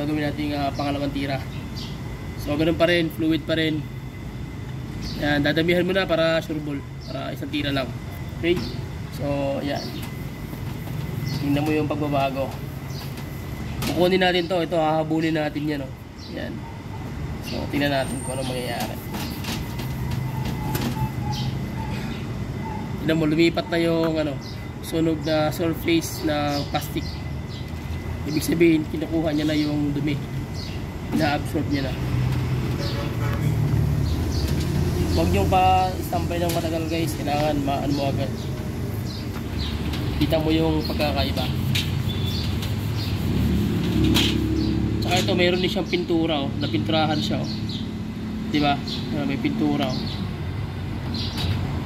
gagawin natin pangalawang tira. So ganoon pa rin, fluid pa rin. Yan, dadamihan mo na para sureball, para isang tira lang. Okay? So yan. Tingnan mo yung pagbabago. Kukunin natin to, ito hahabulin natin yan, oh. Yan. So tingnan natin kung ano mangyayari. Tingnan mo, lumipat na yung sunog na surface na plastic. Ibig sabihin, kinukuha niya na yung dumi. Na-absorb niya na. Huwag nyo pa istampay ng matagal guys. Kailangan maano mo agad. Kita mo yung pagkakaiba. Tsaka ito, mayroon din siyang pintura. Napinturahan siya. Diba? May pintura.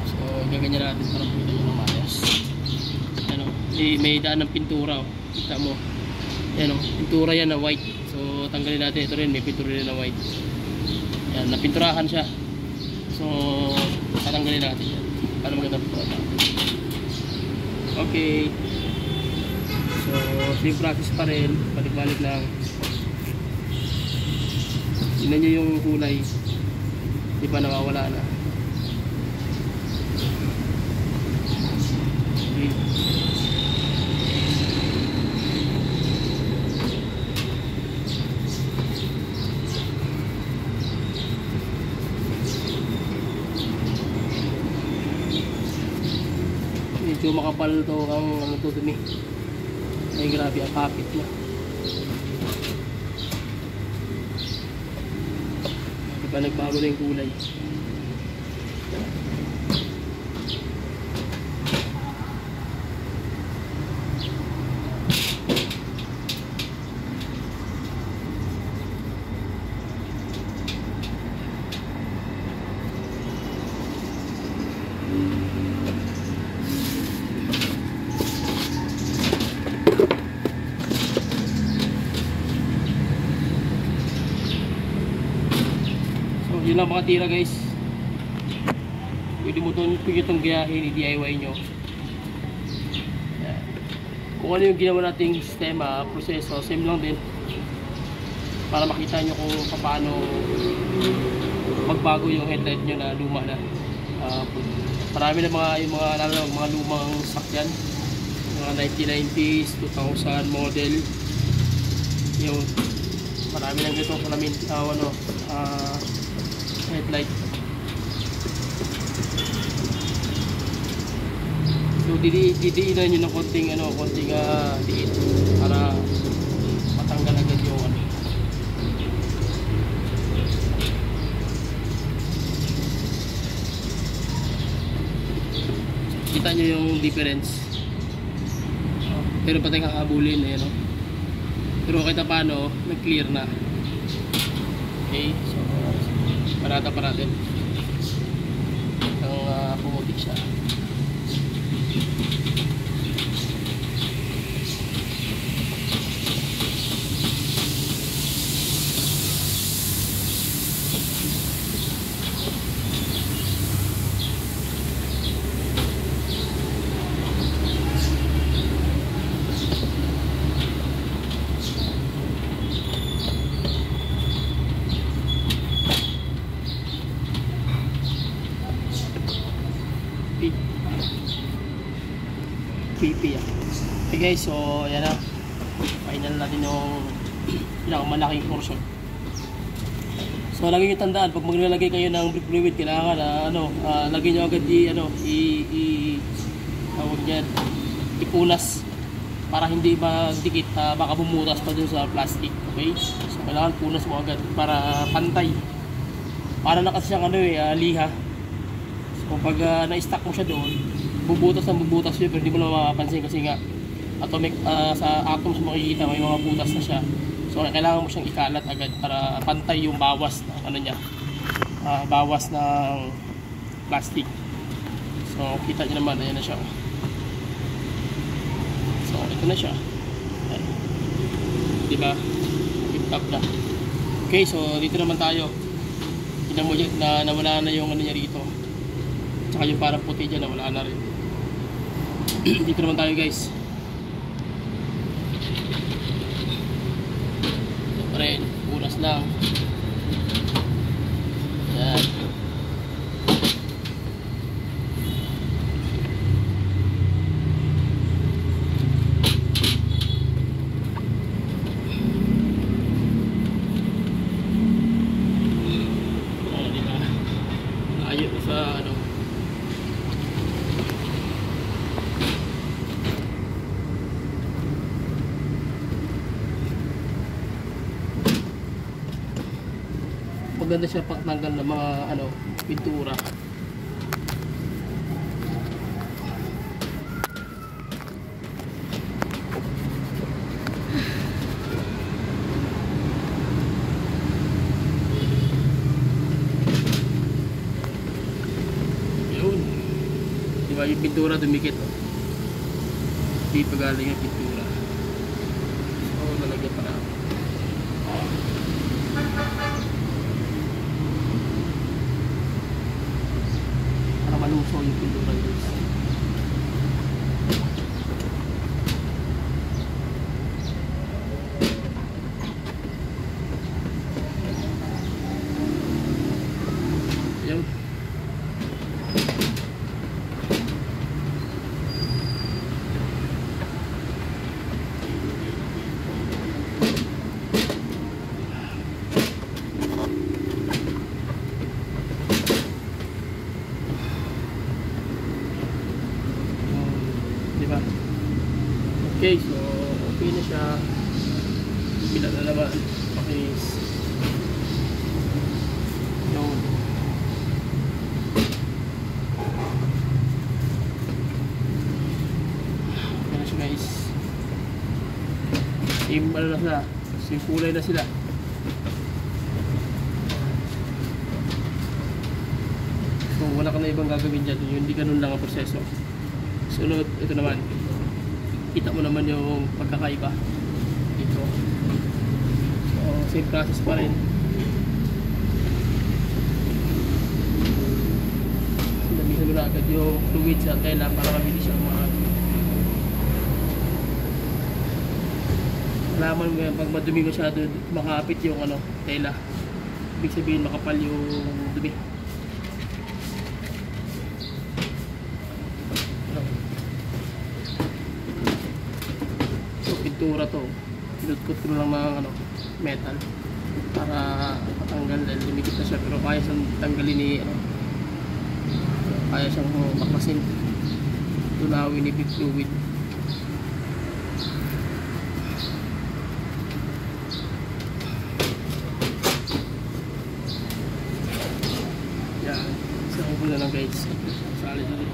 So, gaganyan natin para makita nyo ng mayas. May daan ng pintura. Kita mo. Yan o, pintura yan na white. So tanggalin natin, ito rin may pintura rin na white. Yan, napinturahan siya. So tatanggalin natin yan para magandang pintura. Okay. So same process pa rin, balik-balik lang. Tingnan nyo yung kulay. Di ba nawawala na? Okay. Medyo makapal to ang to dumi. Ay grabe ang kapit na. Diba nagbago na yung kulay. Yun lang mga tira guys. Pwede mo itong gayahin, i-DIY nyo. Yan. Kung ano yung ginawa nating sistema, proseso, same lang din. Para makita nyo kung paano magbago yung headlight nyo na luma na. Marami na mga lumang sakyan. Mga 1990s, 2000 model. Yung marami lang itong salamin, headlight. So didiinan nyo ng konting diin para matanggal agad yung kita nyo yung difference. Pero patay kakabulin pero kahit paano nag clear na. Okay, so parata pa natin ang pumutik siya. Creepy Okay guys, so yan na. Final natin yung pinakamalaking portion. So lagi nyo tandaan, pag maglalagay kayo ng brake fluid, kailangan lagay nyo agad tawag yan, ipunas para hindi magdikit, baka bumutas pa dun sa plastic. Okay? So kailangan punas mo agad para pantay. Para na kasi siyang liha. So pag na-stack mo siya doon, bubutas yun, pero hindi mo na mapapansin kasi nga atomic, sa atoms mo makikita may mga butas na siya. So kailangan mo siyang ikalat agad para pantay yung bawas ng bawas ng plastic. So kita nyo naman, ayan na siya. So ito na siya. Ayan. Diba? Tip top na. Okay, so dito naman tayo. Tignan mo na nawala na yung niya rito. Tsaka yung parang puti dyan nawala na rin. Dito naman tayo guys. rin, punas lang. Yan. Diba? Layo sa ano. Maganda siya pagtanggal ng mga ano, pintura. Yun. Diba yung pintura dumikit, oh. Di pagaling yung pintura. So, lalagyan pa na. Maluso yung pintura guys. Yan. Okay, so okay na siya. Bila na naman. Pakis. Yun. Okay na siya guys. Same ano na sila. Same kulay na sila. So wala ka na ibang gagawin dyan. Hindi ganun lang ang proseso. Sunod, ito naman. Kita mo naman yung pagkakaiba dito. So, same process pa rin. Damihan mo na agad yung fluid sa tela para mabilis siyang malaman mo yan, pag madumi masyado, makapit yung ano, tela. Ibig sabihin makapal yung dumi. Pintura to, pinutkot ko lang ng ano, metal para matanggal dahil lumikit na siya, pero kaya siyang tanggalin ni ano, kaya siyang baklasin, tunawin ni big fluid. Yan, isa ko na lang guys, sali na rin.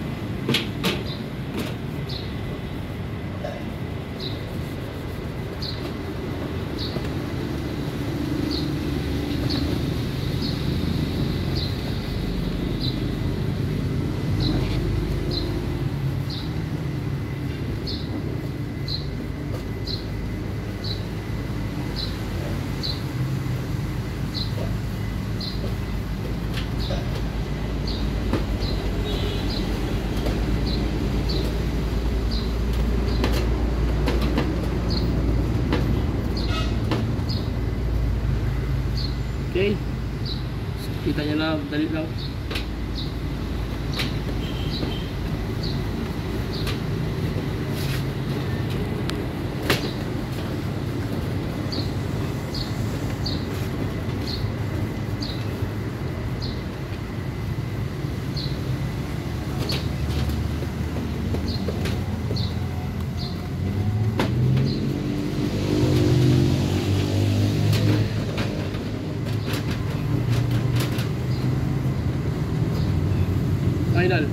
Okay, so, kita nyo na, dali lang. Final.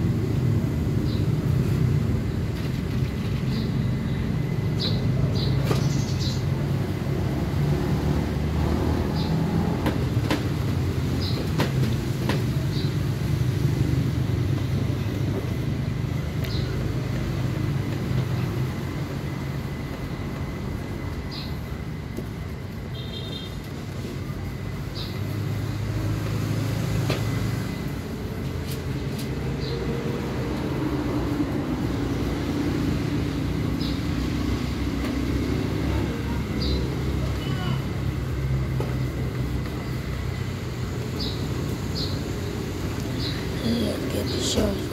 Sure.